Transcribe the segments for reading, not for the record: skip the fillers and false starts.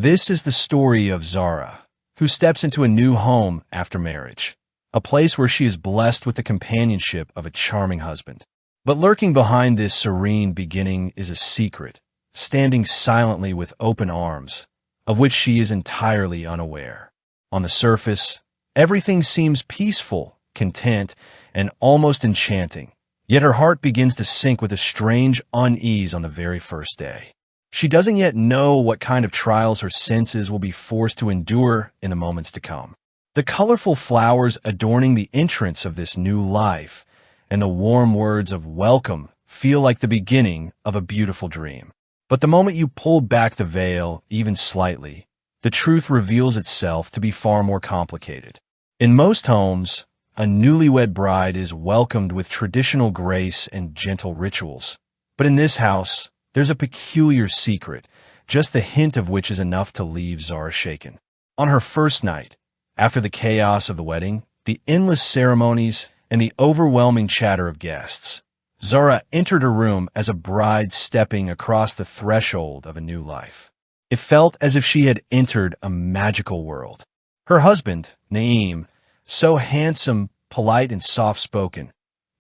This is the story of Zara, who steps into a new home after marriage, a place where she is blessed with the companionship of a charming husband. But lurking behind this serene beginning is a secret, standing silently with open arms, of which she is entirely unaware. On the surface, everything seems peaceful, content, and almost enchanting, yet her heart begins to sink with a strange unease on the very first day. She doesn't yet know what kind of trials her senses will be forced to endure in the moments to come. The colorful flowers adorning the entrance of this new life and the warm words of welcome feel like the beginning of a beautiful dream. But the moment you pull back the veil, even slightly, the truth reveals itself to be far more complicated. In most homes, a newlywed bride is welcomed with traditional grace and gentle rituals. But in this house, there's a peculiar secret, just the hint of which is enough to leave Zara shaken. On her first night, after the chaos of the wedding, the endless ceremonies, and the overwhelming chatter of guests, Zara entered her room as a bride stepping across the threshold of a new life. It felt as if she had entered a magical world. Her husband, Naeem, so handsome, polite, and soft-spoken,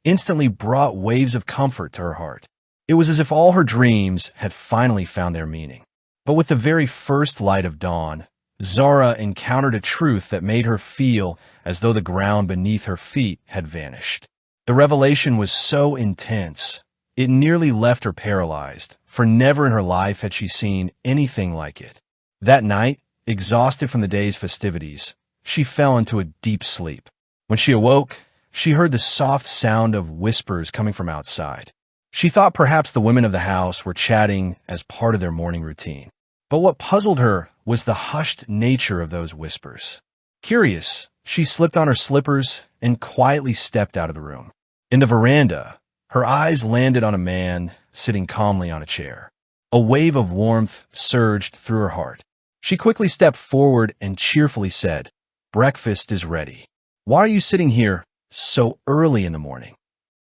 instantly brought waves of comfort to her heart. It was as if all her dreams had finally found their meaning. But with the very first light of dawn, Zara encountered a truth that made her feel as though the ground beneath her feet had vanished. The revelation was so intense, it nearly left her paralyzed, for never in her life had she seen anything like it. That night, exhausted from the day's festivities, she fell into a deep sleep. When she awoke, she heard the soft sound of whispers coming from outside. She thought perhaps the women of the house were chatting as part of their morning routine. But what puzzled her was the hushed nature of those whispers. Curious, she slipped on her slippers and quietly stepped out of the room. In the veranda, her eyes landed on a man sitting calmly on a chair. A wave of warmth surged through her heart. She quickly stepped forward and cheerfully said, "Breakfast is ready. Why are you sitting here so early in the morning?"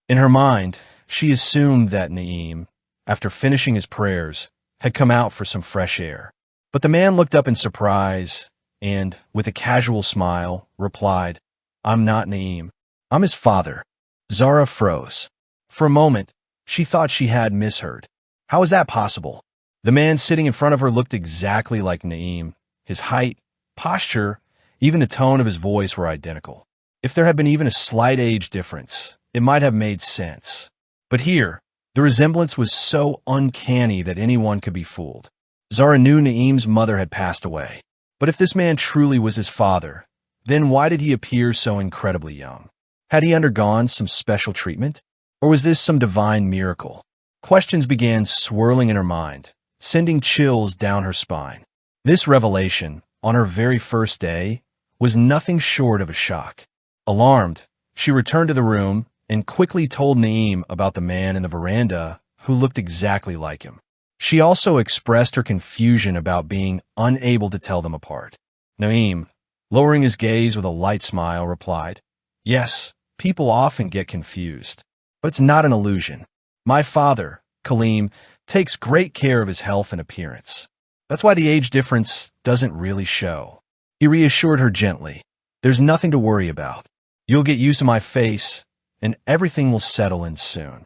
In her mind, she assumed that Naeem, after finishing his prayers, had come out for some fresh air. But the man looked up in surprise and, with a casual smile, replied, "I'm not Naeem. I'm his father." Zara froze. For a moment, she thought she had misheard. How was that possible? The man sitting in front of her looked exactly like Naeem. His height, posture, even the tone of his voice were identical. If there had been even a slight age difference, it might have made sense. But here, the resemblance was so uncanny that anyone could be fooled. Zara knew Naeem's mother had passed away. But if this man truly was his father, then why did he appear so incredibly young? Had he undergone some special treatment? Or was this some divine miracle? Questions began swirling in her mind, sending chills down her spine. This revelation, on her very first day, was nothing short of a shock. Alarmed, she returned to the room and quickly told Naeem about the man in the veranda who looked exactly like him. She also expressed her confusion about being unable to tell them apart. Naeem, lowering his gaze with a light smile, replied, "Yes, people often get confused, but it's not an illusion. My father, Kaleem, takes great care of his health and appearance. That's why the age difference doesn't really show." He reassured her gently, "There's nothing to worry about. You'll get used to my face, and everything will settle in soon."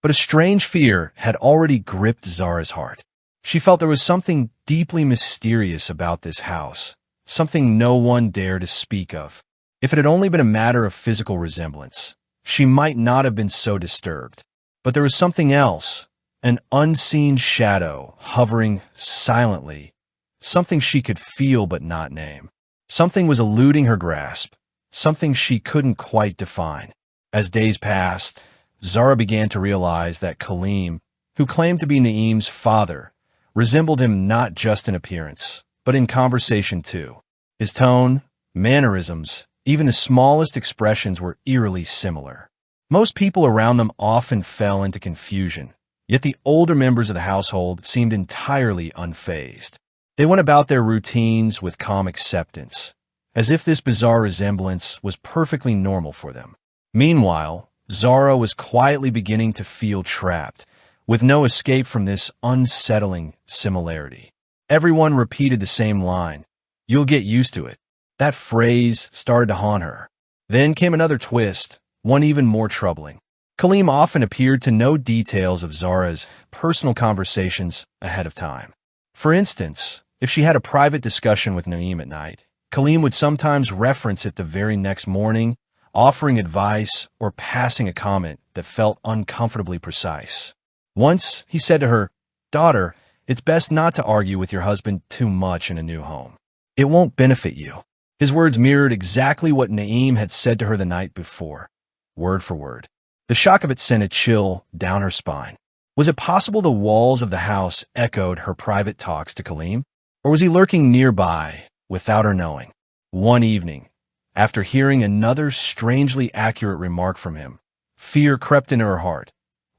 But a strange fear had already gripped Zara's heart. She felt there was something deeply mysterious about this house, something no one dared to speak of. If it had only been a matter of physical resemblance, she might not have been so disturbed. But there was something else, an unseen shadow hovering silently, something she could feel but not name. Something was eluding her grasp, something she couldn't quite define. As days passed, Zara began to realize that Kaleem, who claimed to be Naeem's father, resembled him not just in appearance, but in conversation too. His tone, mannerisms, even the smallest expressions were eerily similar. Most people around them often fell into confusion, yet the older members of the household seemed entirely unfazed. They went about their routines with calm acceptance, as if this bizarre resemblance was perfectly normal for them. Meanwhile, Zara was quietly beginning to feel trapped, with no escape from this unsettling similarity. Everyone repeated the same line. You'll get used to it. That phrase started to haunt her. Then came another twist, one even more troubling. Kaleem often appeared to know details of Zara's personal conversations ahead of time. For instance, if she had a private discussion with Naeem at night, Kaleem would sometimes reference it the very next morning, offering advice or passing a comment that felt uncomfortably precise. Once, he said to her, "Daughter, it's best not to argue with your husband too much in a new home. It won't benefit you." His words mirrored exactly what Naeem had said to her the night before, word for word. The shock of it sent a chill down her spine. Was it possible the walls of the house echoed her private talks to Kaleem? Or was he lurking nearby without her knowing? One evening, after hearing another strangely accurate remark from him, fear crept into her heart.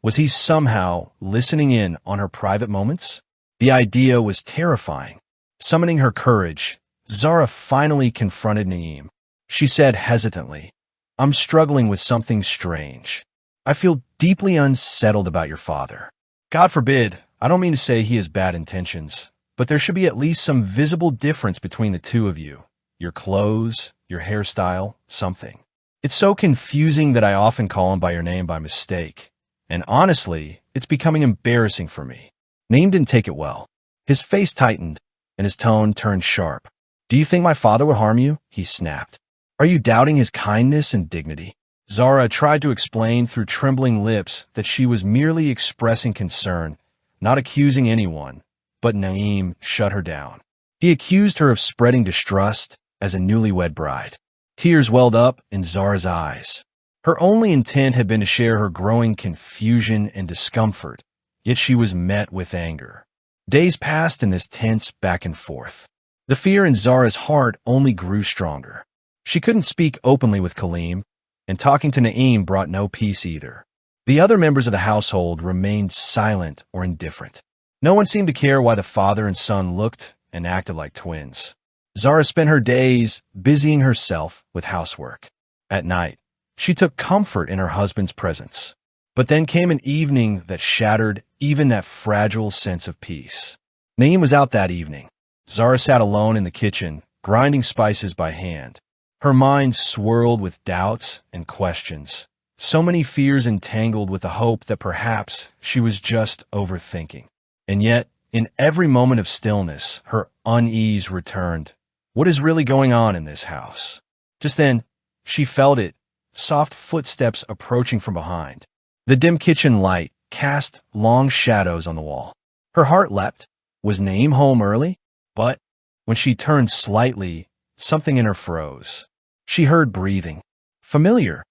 Was he somehow listening in on her private moments? The idea was terrifying. Summoning her courage, Zara finally confronted Naeem. She said hesitantly, "I'm struggling with something strange. I feel deeply unsettled about your father. God forbid, I don't mean to say he has bad intentions, but there should be at least some visible difference between the two of you. Your clothes, your hairstyle, something. It's so confusing that I often call him by your name by mistake. And honestly, it's becoming embarrassing for me." Naeem didn't take it well. His face tightened, and his tone turned sharp. "Do you think my father would harm you?" he snapped. "Are you doubting his kindness and dignity?" Zara tried to explain through trembling lips that she was merely expressing concern, not accusing anyone, but Naeem shut her down. He accused her of spreading distrust as a newlywed bride. Tears welled up in Zara's eyes. Her only intent had been to share her growing confusion and discomfort, yet she was met with anger. Days passed in this tense back and forth. The fear in Zara's heart only grew stronger. She couldn't speak openly with Kaleem, and talking to Naeem brought no peace either. The other members of the household remained silent or indifferent. No one seemed to care why the father and son looked and acted like twins. Zara spent her days busying herself with housework. At night, she took comfort in her husband's presence. But then came an evening that shattered even that fragile sense of peace. Naeem was out that evening. Zara sat alone in the kitchen, grinding spices by hand. Her mind swirled with doubts and questions, so many fears entangled with the hope that perhaps she was just overthinking. And yet, in every moment of stillness, her unease returned. What is really going on in this house? Just then, she felt it, soft footsteps approaching from behind. The dim kitchen light cast long shadows on the wall. Her heart leapt. Was Naeem home early? But when she turned slightly, something in her froze. She heard breathing, familiar,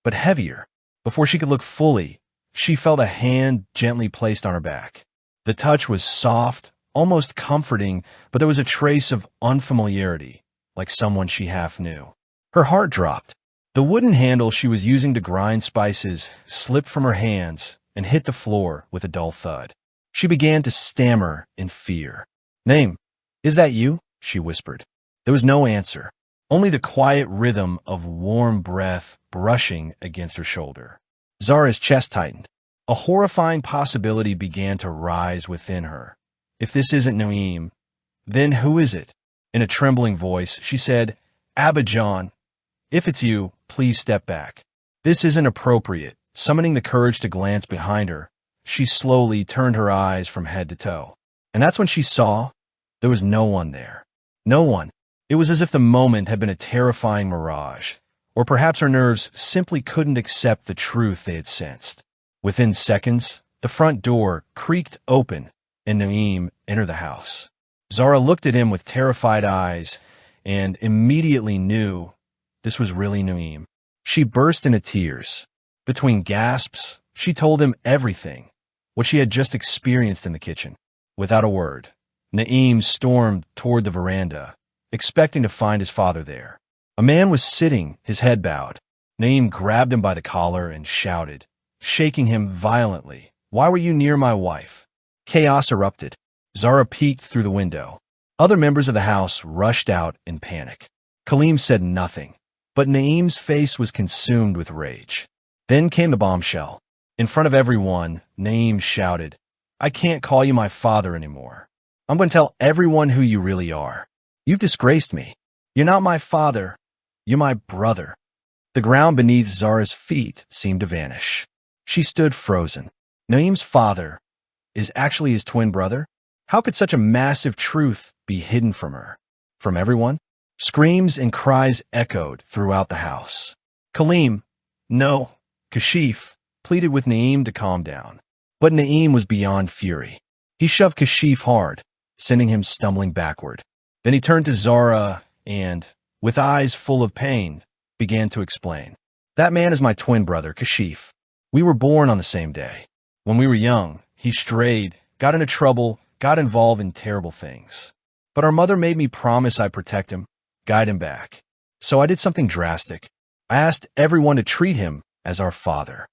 but heavier. Before she could look fully, she felt a hand gently placed on her back. The touch was soft, almost comforting, but there was a trace of unfamiliarity, like someone she half knew. Her heart dropped. The wooden handle she was using to grind spices slipped from her hands and hit the floor with a dull thud. She began to stammer in fear. "Naeem, is that you?" she whispered. There was no answer. Only the quiet rhythm of warm breath brushing against her shoulder. Zara's chest tightened. A horrifying possibility began to rise within her. If this isn't Naeem, then who is it? In a trembling voice, she said, "Abba John, if it's you, please step back. This isn't appropriate." Summoning the courage to glance behind her, she slowly turned her eyes from head to toe. And that's when she saw there was no one there. No one. It was as if the moment had been a terrifying mirage, or perhaps her nerves simply couldn't accept the truth they had sensed. Within seconds, the front door creaked open, and Naeem entered the house. Zara looked at him with terrified eyes and immediately knew this was really Naeem. She burst into tears. Between gasps, she told him everything, what she had just experienced in the kitchen. Without a word, Naeem stormed toward the veranda, expecting to find his father there. A man was sitting, his head bowed. Naeem grabbed him by the collar and shouted, shaking him violently, "Why were you near my wife?" Chaos erupted. Zara peeked through the window. Other members of the house rushed out in panic. Kaleem said nothing, but Naeem's face was consumed with rage. Then came the bombshell. In front of everyone, Naeem shouted, "I can't call you my father anymore. I'm going to tell everyone who you really are. You've disgraced me. You're not my father. You're my brother." The ground beneath Zara's feet seemed to vanish. She stood frozen. Naeem's father is actually his twin brother? How could such a massive truth be hidden from her? From everyone? Screams and cries echoed throughout the house. Kaleem, no, Kashif, pleaded with Naeem to calm down. But Naeem was beyond fury. He shoved Kashif hard, sending him stumbling backward. Then he turned to Zara and, with eyes full of pain, began to explain. "That man is my twin brother, Kashif. We were born on the same day. When we were young, he strayed, got into trouble, got involved in terrible things. But our mother made me promise I'd protect him, guide him back. So I did something drastic. I asked everyone to treat him as our father."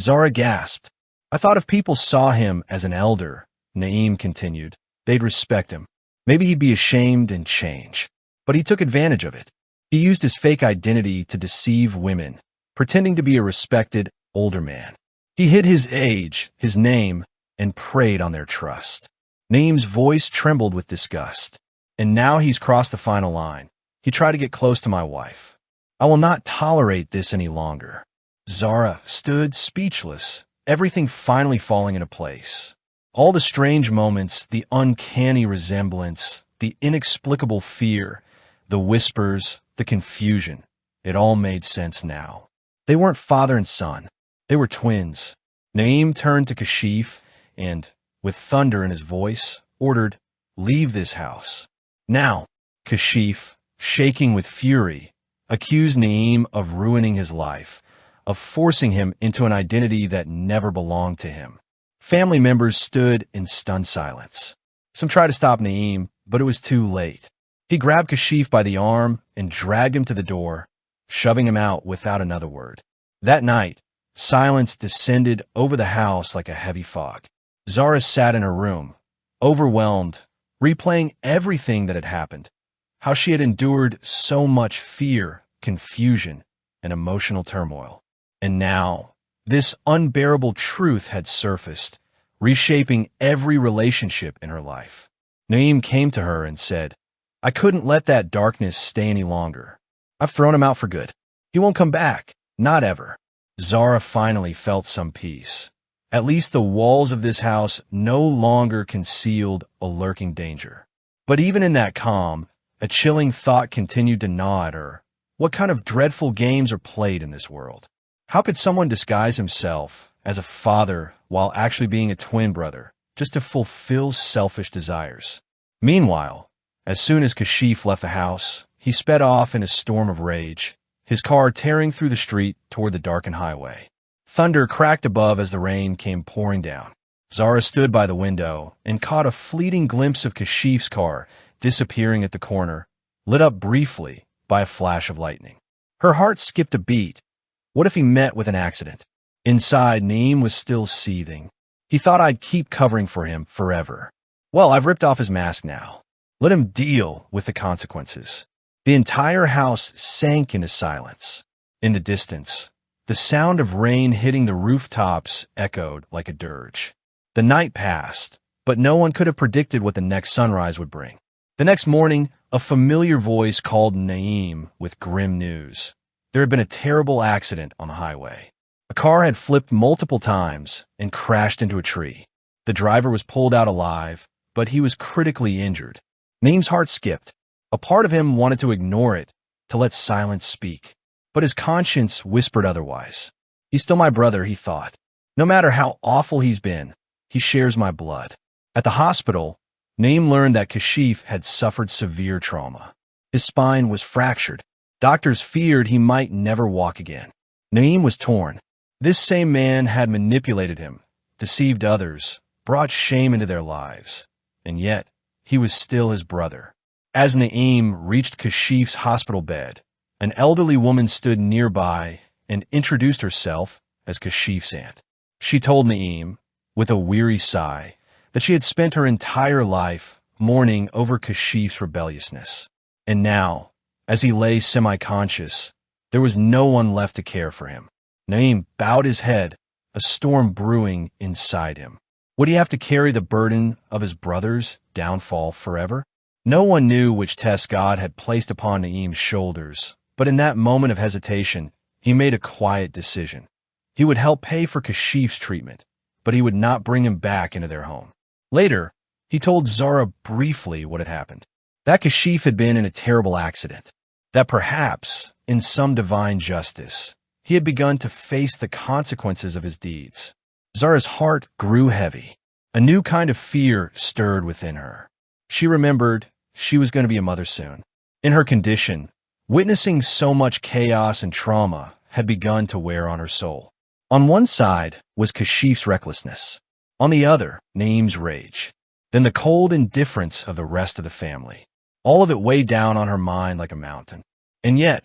Zara gasped. "I thought if people saw him as an elder," Naeem continued, "they'd respect him. Maybe he'd be ashamed and change. But he took advantage of it. He used his fake identity to deceive women, pretending to be a respected older man. He hid his age, his name, and preyed on their trust." Naeem's voice trembled with disgust. "And now he's crossed the final line. He tried to get close to my wife. I will not tolerate this any longer." Zara stood speechless, everything finally falling into place. All the strange moments, the uncanny resemblance, the inexplicable fear, the whispers, the confusion, it all made sense now. They weren't father and son. They were twins. Naeem turned to Kashif and, with thunder in his voice, ordered, "Leave this house." Now, Kashif, shaking with fury, accused Naeem of ruining his life, of forcing him into an identity that never belonged to him. Family members stood in stunned silence. Some tried to stop Naeem, but it was too late. He grabbed Kashif by the arm and dragged him to the door, shoving him out without another word. That night, silence descended over the house like a heavy fog. Zara sat in her room, overwhelmed, replaying everything that had happened, how she had endured so much fear, confusion, and emotional turmoil. And now, this unbearable truth had surfaced, reshaping every relationship in her life. Naeem came to her and said, "I couldn't let that darkness stay any longer. I've thrown him out for good. He won't come back, not ever." Zara finally felt some peace. At least the walls of this house no longer concealed a lurking danger. But even in that calm, a chilling thought continued to gnaw at her. What kind of dreadful games are played in this world? How could someone disguise himself as a father while actually being a twin brother, just to fulfill selfish desires? Meanwhile, as soon as Kashif left the house, he sped off in a storm of rage, his car tearing through the street toward the darkened highway. Thunder cracked above as the rain came pouring down. Zara stood by the window and caught a fleeting glimpse of Kashif's car disappearing at the corner, lit up briefly by a flash of lightning. Her heart skipped a beat. What if he met with an accident? Inside, Naeem was still seething. He thought I'd keep covering for him forever. Well, I've ripped off his mask now. Let him deal with the consequences. The entire house sank into silence. In the distance, the sound of rain hitting the rooftops echoed like a dirge. The night passed, but no one could have predicted what the next sunrise would bring. The next morning, a familiar voice called Naeem with grim news. There had been a terrible accident on the highway. A car had flipped multiple times and crashed into a tree. The driver was pulled out alive, but he was critically injured. Naeem's heart skipped. A part of him wanted to ignore it, to let silence speak. But his conscience whispered otherwise. He's still my brother, he thought. No matter how awful he's been, he shares my blood. At the hospital, Naeem learned that Kashif had suffered severe trauma. His spine was fractured. Doctors feared he might never walk again. Naeem was torn. This same man had manipulated him, deceived others, brought shame into their lives. And yet, he was still his brother. As Naeem reached Kashif's hospital bed, an elderly woman stood nearby and introduced herself as Kashif's aunt. She told Naeem, with a weary sigh, that she had spent her entire life mourning over Kashif's rebelliousness. And now, as he lay semi-conscious, there was no one left to care for him. Naeem bowed his head, a storm brewing inside him. Would he have to carry the burden of his brother's downfall forever? No one knew which test God had placed upon Naeem's shoulders, but in that moment of hesitation, he made a quiet decision. He would help pay for Kashif's treatment, but he would not bring him back into their home. Later, he told Zara briefly what had happened. That Kashif had been in a terrible accident. That perhaps, in some divine justice, he had begun to face the consequences of his deeds. Zara's heart grew heavy. A new kind of fear stirred within her. She remembered she was going to be a mother soon. In her condition, witnessing so much chaos and trauma had begun to wear on her soul. On one side was Kashif's recklessness. On the other, Naeem's rage. Then the cold indifference of the rest of the family. All of it weighed down on her mind like a mountain. And yet,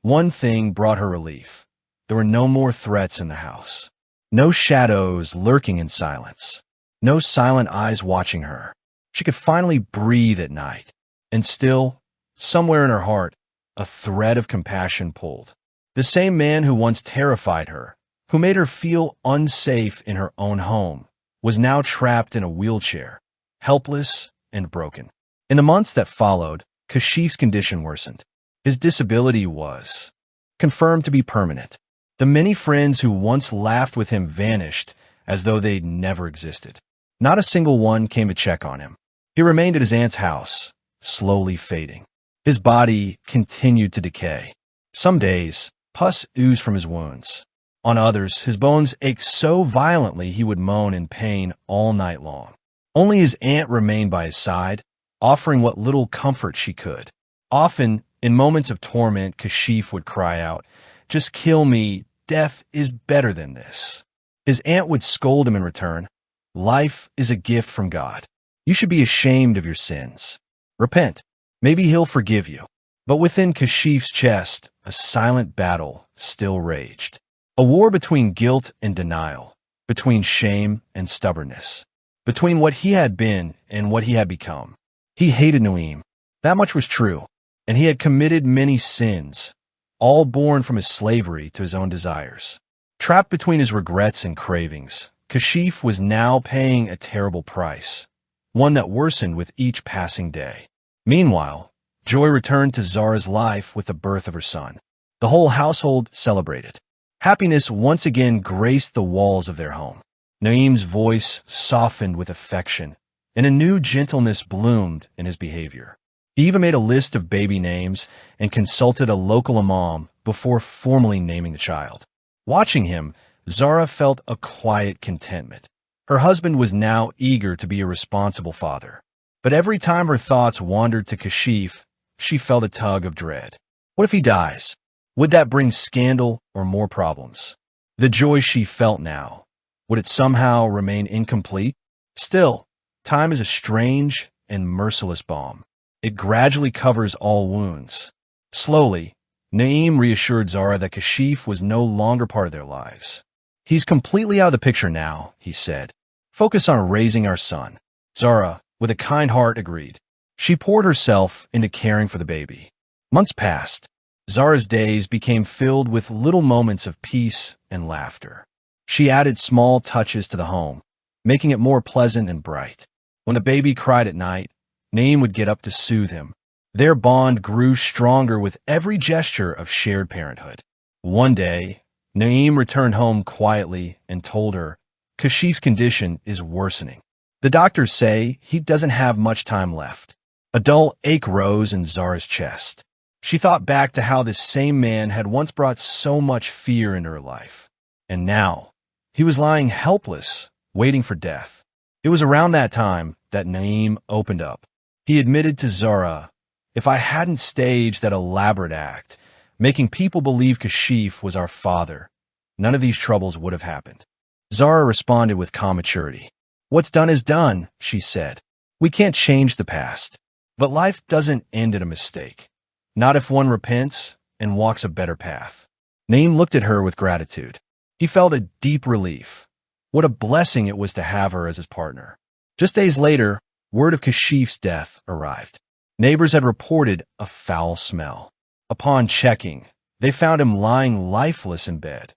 one thing brought her relief. There were no more threats in the house. No shadows lurking in silence. No silent eyes watching her. She could finally breathe at night. And still, somewhere in her heart, a thread of compassion pulled. The same man who once terrified her, who made her feel unsafe in her own home, was now trapped in a wheelchair, helpless and broken. In the months that followed, Kashif's condition worsened. His disability was confirmed to be permanent. The many friends who once laughed with him vanished as though they'd never existed. Not a single one came to check on him. He remained at his aunt's house, slowly fading. His body continued to decay. Some days, pus oozed from his wounds. On others, his bones ached so violently he would moan in pain all night long. Only his aunt remained by his side, offering what little comfort she could. Often, in moments of torment, Kashif would cry out, "Just kill me, death is better than this." His aunt would scold him in return, "Life is a gift from God. You should be ashamed of your sins. Repent. Maybe he'll forgive you." But within Kashif's chest, a silent battle still raged. A war between guilt and denial, between shame and stubbornness, between what he had been and what he had become. He hated Naeem. That much was true. And he had committed many sins, all born from his slavery to his own desires. Trapped between his regrets and cravings, Kashif was now paying a terrible price, one that worsened with each passing day. Meanwhile, joy returned to Zara's life with the birth of her son. The whole household celebrated. Happiness once again graced the walls of their home. Naeem's voice softened with affection, and a new gentleness bloomed in his behavior. He even made a list of baby names and consulted a local imam before formally naming the child. Watching him, Zara felt a quiet contentment. Her husband was now eager to be a responsible father. But every time her thoughts wandered to Kashif, she felt a tug of dread. What if he dies? Would that bring scandal or more problems? The joy she felt now, would it somehow remain incomplete? Still, time is a strange and merciless balm. It gradually covers all wounds. Slowly, Naeem reassured Zara that Kashif was no longer part of their lives. "He's completely out of the picture now," he said. "Focus on raising our son." Zara, with a kind heart, agreed. She poured herself into caring for the baby. Months passed. Zara's days became filled with little moments of peace and laughter. She added small touches to the home, making it more pleasant and bright. When the baby cried at night, Naeem would get up to soothe him. Their bond grew stronger with every gesture of shared parenthood. One day, Naeem returned home quietly and told her, "Kashif's condition is worsening. The doctors say he doesn't have much time left." A dull ache rose in Zara's chest. She thought back to how this same man had once brought so much fear into her life. And now, he was lying helpless, waiting for death. It was around that time that Naeem opened up. He admitted to Zara, "If I hadn't staged that elaborate act, making people believe Kashif was our father, none of these troubles would have happened." Zara responded with calm maturity. "What's done is done," she said. "We can't change the past. But life doesn't end at a mistake. Not if one repents and walks a better path." Naeem looked at her with gratitude. He felt a deep relief. What a blessing it was to have her as his partner. Just days later, word of Kashif's death arrived. Neighbors had reported a foul smell. Upon checking, they found him lying lifeless in bed.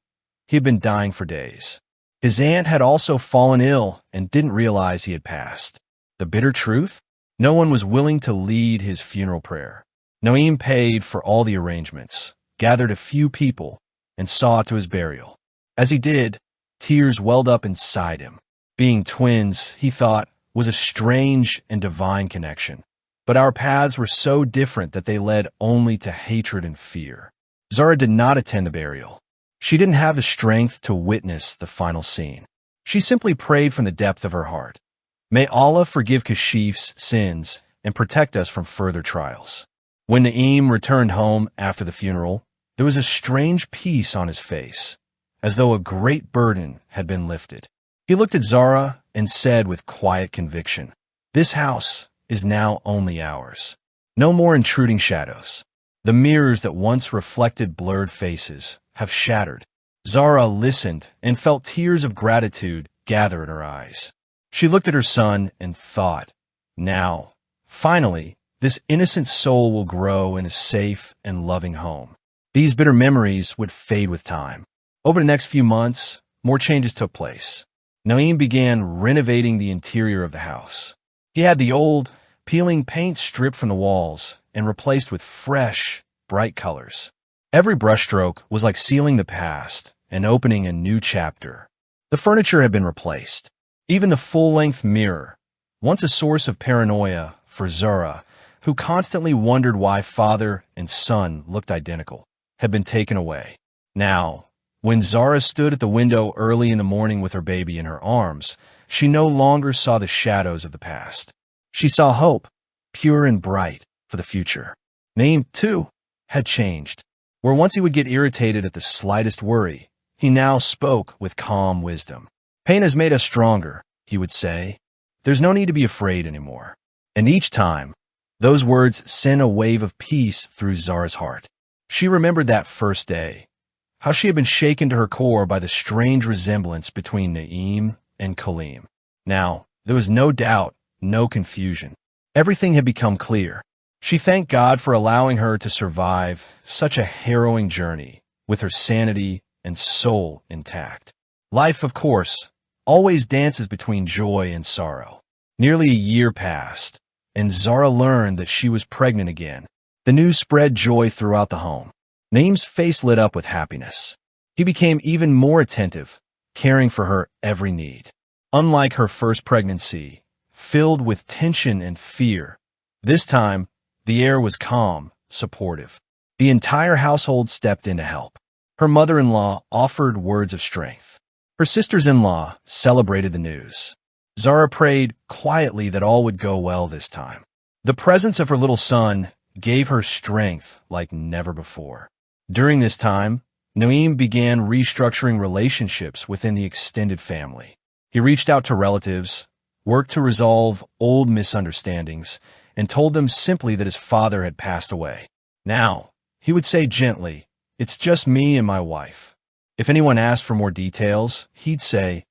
He had been dying for days. His aunt had also fallen ill and didn't realize he had passed. The bitter truth? No one was willing to lead his funeral prayer. Noim paid for all the arrangements, gathered a few people, and saw to his burial. As he did, tears welled up inside him. Being twins, he thought, was a strange and divine connection. But our paths were so different that they led only to hatred and fear. Zara did not attend the burial. She didn't have the strength to witness the final scene. She simply prayed from the depth of her heart. May Allah forgive Kashif's sins and protect us from further trials. When Naim returned home after the funeral, there was a strange peace on his face, as though a great burden had been lifted. He looked at Zara and said with quiet conviction, "This house is now only ours. No more intruding shadows. The mirrors that once reflected blurred faces have shattered." Zara listened and felt tears of gratitude gather in her eyes. She looked at her son and thought, now, finally, this innocent soul will grow in a safe and loving home. These bitter memories would fade with time. Over the next few months, more changes took place. Naim began renovating the interior of the house. He had the old, peeling paint stripped from the walls and replaced with fresh, bright colors. Every brushstroke was like sealing the past and opening a new chapter. The furniture had been replaced. Even the full-length mirror, once a source of paranoia for Zara, who constantly wondered why father and son looked identical, had been taken away. Now, when Zara stood at the window early in the morning with her baby in her arms, she no longer saw the shadows of the past. She saw hope, pure and bright, for the future. Naim, too, had changed. Where once he would get irritated at the slightest worry, he now spoke with calm wisdom. "Pain has made us stronger," he would say. "There's no need to be afraid anymore." And each time, those words sent a wave of peace through Zara's heart. She remembered that first day, how she had been shaken to her core by the strange resemblance between Naim and Kaleem. Now, there was no doubt, no confusion. Everything had become clear. She thanked God for allowing her to survive such a harrowing journey with her sanity and soul intact. Life, of course, always dances between joy and sorrow. Nearly a year passed, and Zara learned that she was pregnant again. The news spread joy throughout the home. Naim's face lit up with happiness. He became even more attentive, caring for her every need. Unlike her first pregnancy, filled with tension and fear, this time, the air was calm, supportive. The entire household stepped in to help. Her mother-in-law offered words of strength. Her sisters-in-law celebrated the news. Zara prayed quietly that all would go well this time. The presence of her little son gave her strength like never before. During this time, Naim began restructuring relationships within the extended family. He reached out to relatives, worked to resolve old misunderstandings, and told them simply that his father had passed away. Now, he would say gently, "It's just me and my wife." If anyone asked for more details, he'd say,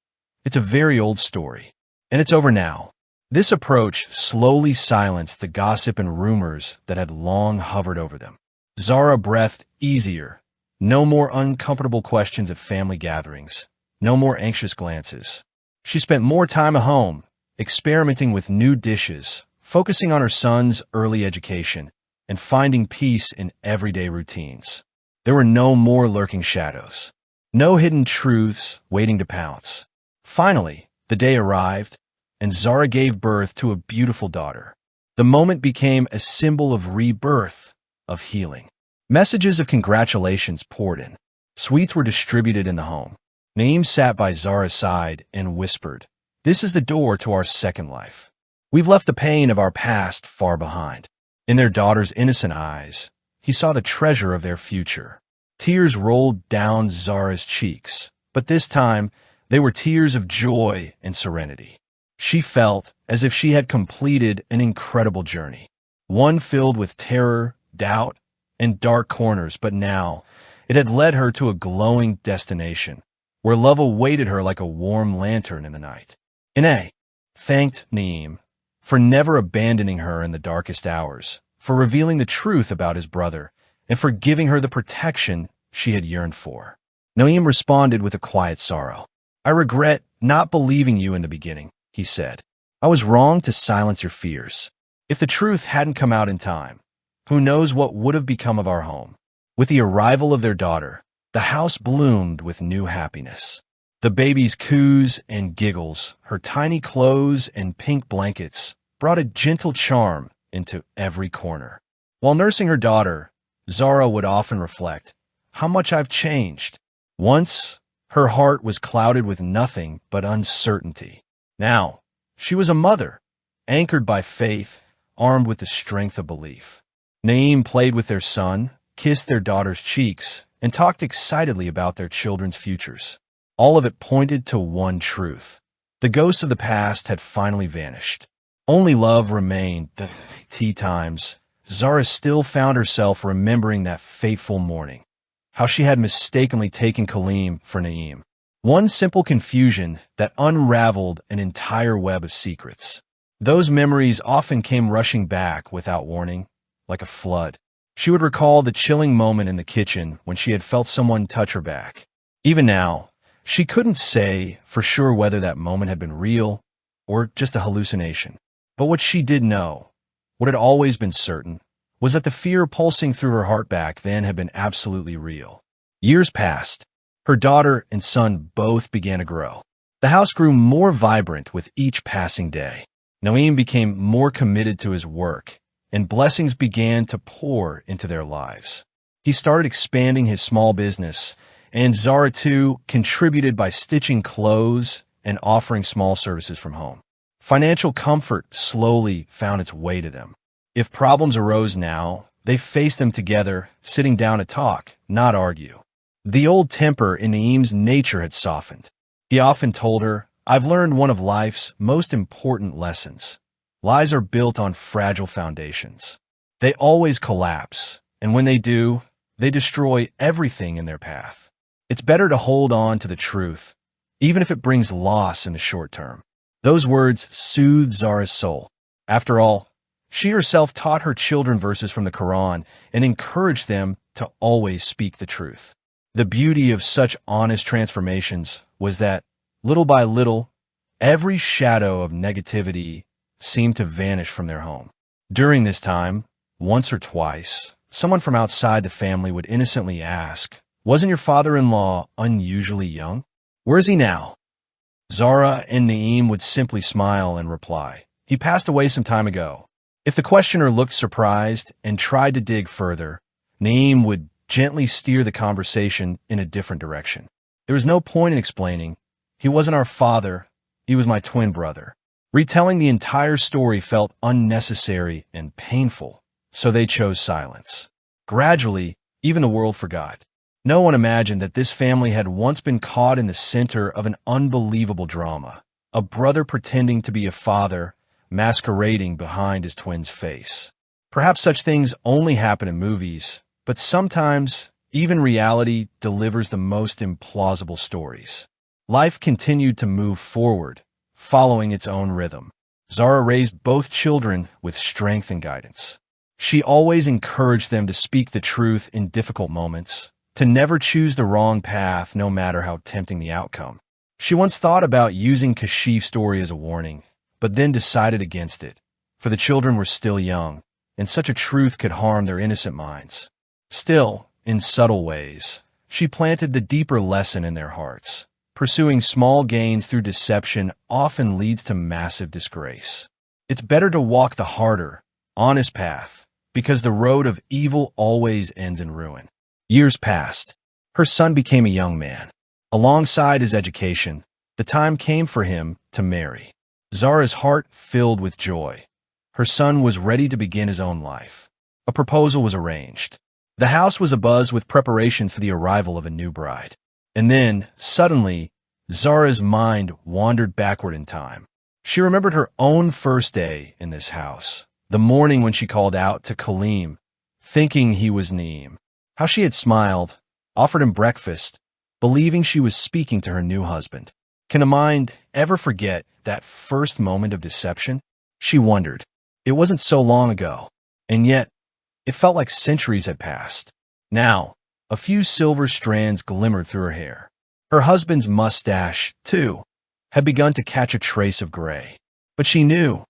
"It's a very old story, and it's over now." This approach slowly silenced the gossip and rumors that had long hovered over them. Zara breathed easier. No more uncomfortable questions at family gatherings. No more anxious glances. She spent more time at home, experimenting with new dishes, focusing on her son's early education, and finding peace in everyday routines. There were no more lurking shadows. No hidden truths waiting to pounce. Finally, the day arrived, and Zara gave birth to a beautiful daughter. The moment became a symbol of rebirth, of healing. Messages of congratulations poured in. Sweets were distributed in the home. Naim sat by Zara's side and whispered, "This is the door to our second life. We've left the pain of our past far behind." In their daughter's innocent eyes, he saw the treasure of their future. Tears rolled down Zara's cheeks, but this time they were tears of joy and serenity. She felt as if she had completed an incredible journey, one filled with terror, doubt, and dark corners, but now it had led her to a glowing destination, where love awaited her like a warm lantern in the night. Inay thanked Naim for never abandoning her in the darkest hours, for revealing the truth about his brother, and for giving her the protection she had yearned for. Naim responded with a quiet sorrow. I regret not believing you in the beginning, he said. I was wrong to silence your fears. If the truth hadn't come out in time, who knows what would have become of our home? With the arrival of their daughter, the house bloomed with new happiness. The baby's coos and giggles, her tiny clothes and pink blankets, brought a gentle charm into every corner. While nursing her daughter, Zara would often reflect, "How much I've changed." Once, her heart was clouded with nothing but uncertainty. Now, she was a mother, anchored by faith, armed with the strength of belief. Naeem played with their son, kissed their daughter's cheeks, and talked excitedly about their children's futures. All of it pointed to one truth. The ghosts of the past had finally vanished. Only love remained. The tea times, Zara still found herself remembering that fateful morning. How she had mistakenly taken Kaleem for Naeem. One simple confusion that unraveled an entire web of secrets. Those memories often came rushing back without warning, like a flood. She would recall the chilling moment in the kitchen when she had felt someone touch her back. Even now, she couldn't say for sure whether that moment had been real or just a hallucination. But what she did know, what had always been certain, was that the fear pulsing through her heart back then had been absolutely real. Years passed. Her daughter and son both began to grow. The house grew more vibrant with each passing day. Naeem became more committed to his work, and blessings began to pour into their lives. He started expanding his small business, and Zara too contributed by stitching clothes and offering small services from home. Financial comfort slowly found its way to them. If problems arose now, they faced them together, sitting down to talk, not argue. The old temper in Naeem's nature had softened. He often told her, "I've learned one of life's most important lessons. Lies are built on fragile foundations. They always collapse, and when they do, they destroy everything in their path. It's better to hold on to the truth, even if it brings loss in the short term." Those words soothed Zara's soul. After all, she herself taught her children verses from the Quran and encouraged them to always speak the truth. The beauty of such honest transformations was that, little by little, every shadow of negativity seemed to vanish from their home. During this time, once or twice, someone from outside the family would innocently ask, "Wasn't your father-in-law unusually young? Where is he now?" Zara and Naeem would simply smile and reply, "He passed away some time ago." If the questioner looked surprised and tried to dig further, Naeem would gently steer the conversation in a different direction. There was no point in explaining, "He wasn't our father, he was my twin brother." Retelling the entire story felt unnecessary and painful, so they chose silence. Gradually, even the world forgot. No one imagined that this family had once been caught in the center of an unbelievable drama, a brother pretending to be a father, masquerading behind his twin's face. Perhaps such things only happen in movies, but sometimes even reality delivers the most implausible stories. Life continued to move forward, following its own rhythm. Zara raised both children with strength and guidance. She always encouraged them to speak the truth in difficult moments, to never choose the wrong path no matter how tempting the outcome. She once thought about using Kashif's story as a warning, but then decided against it, for the children were still young, and such a truth could harm their innocent minds. Still, in subtle ways, she planted the deeper lesson in their hearts. Pursuing small gains through deception often leads to massive disgrace. It's better to walk the harder, honest path, because the road of evil always ends in ruin. Years passed. Her son became a young man. Alongside his education, the time came for him to marry. Zara's heart filled with joy. Her son was ready to begin his own life. A proposal was arranged. The house was abuzz with preparations for the arrival of a new bride. And then, suddenly, Zara's mind wandered backward in time. She remembered her own first day in this house, the morning when she called out to Kaleem, thinking he was Naeem. How she had smiled, offered him breakfast, believing she was speaking to her new husband. Can a mind ever forget that first moment of deception? She wondered. It wasn't so long ago, and yet it felt like centuries had passed. Now, a few silver strands glimmered through her hair. Her husband's mustache, too, had begun to catch a trace of gray. But she knew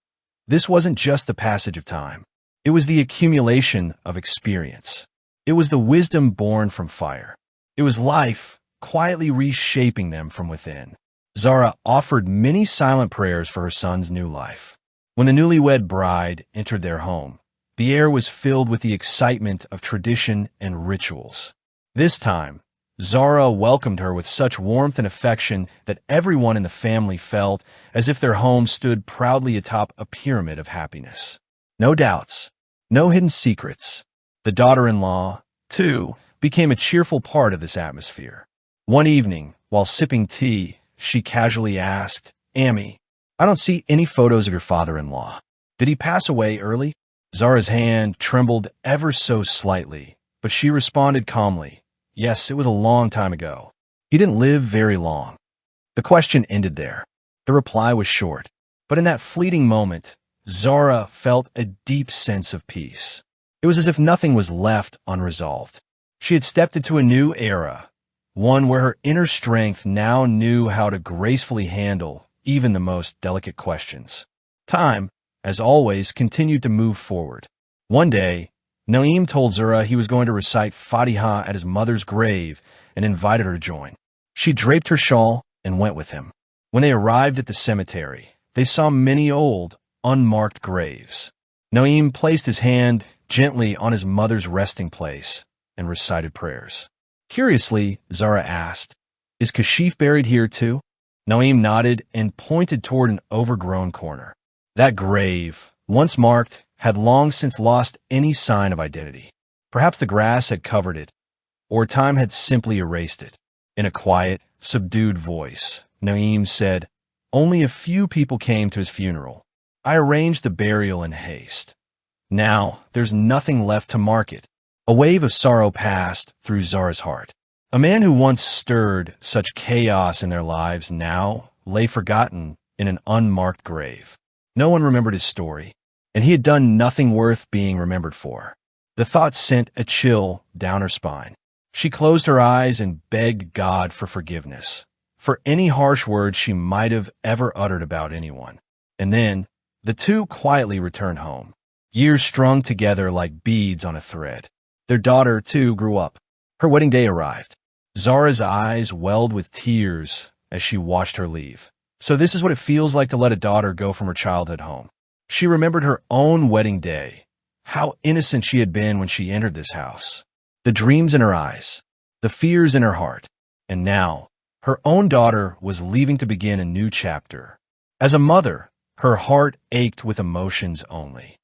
this wasn't just the passage of time. It was the accumulation of experience. It was the wisdom born from fire. It was life quietly reshaping them from within. Zara offered many silent prayers for her son's new life. When the newlywed bride entered their home, the air was filled with the excitement of tradition and rituals. This time, Zara welcomed her with such warmth and affection that everyone in the family felt as if their home stood proudly atop a pyramid of happiness. No doubts, no hidden secrets. The daughter-in-law, too, became a cheerful part of this atmosphere. One evening, while sipping tea, she casually asked, "Amy, I don't see any photos of your father-in-law. Did he pass away early?" Zara's hand trembled ever so slightly, but she responded calmly, "Yes, it was a long time ago. He didn't live very long." The question ended there. The reply was short, but in that fleeting moment, Zara felt a deep sense of peace. It was as if nothing was left unresolved. She had stepped into a new era, one where her inner strength now knew how to gracefully handle even the most delicate questions. Time, as always, continued to move forward. One day, Naeem told Zara he was going to recite Fatiha at his mother's grave and invited her to join. She draped her shawl and went with him. When they arrived at the cemetery, they saw many old, unmarked graves. Naeem placed his hand gently on his mother's resting place and recited prayers. Curiously, Zara asked, "Is Kashif buried here too?" Naeem nodded and pointed toward an overgrown corner. That grave, once marked, had long since lost any sign of identity. Perhaps the grass had covered it, or time had simply erased it. In a quiet, subdued voice, Naeem said, "Only a few people came to his funeral. I arranged the burial in haste. Now, there's nothing left to mark it." A wave of sorrow passed through Zara's heart. A man who once stirred such chaos in their lives now lay forgotten in an unmarked grave. No one remembered his story, and he had done nothing worth being remembered for. The thought sent a chill down her spine. She closed her eyes and begged God for forgiveness, for any harsh words she might have ever uttered about anyone. And then, the two quietly returned home, years strung together like beads on a thread. Their daughter, too, grew up. Her wedding day arrived. Zara's eyes welled with tears as she watched her leave. So this is what it feels like to let a daughter go from her childhood home. She remembered her own wedding day, how innocent she had been when she entered this house, the dreams in her eyes, the fears in her heart, and now her own daughter was leaving to begin a new chapter. As a mother, her heart ached with emotions only.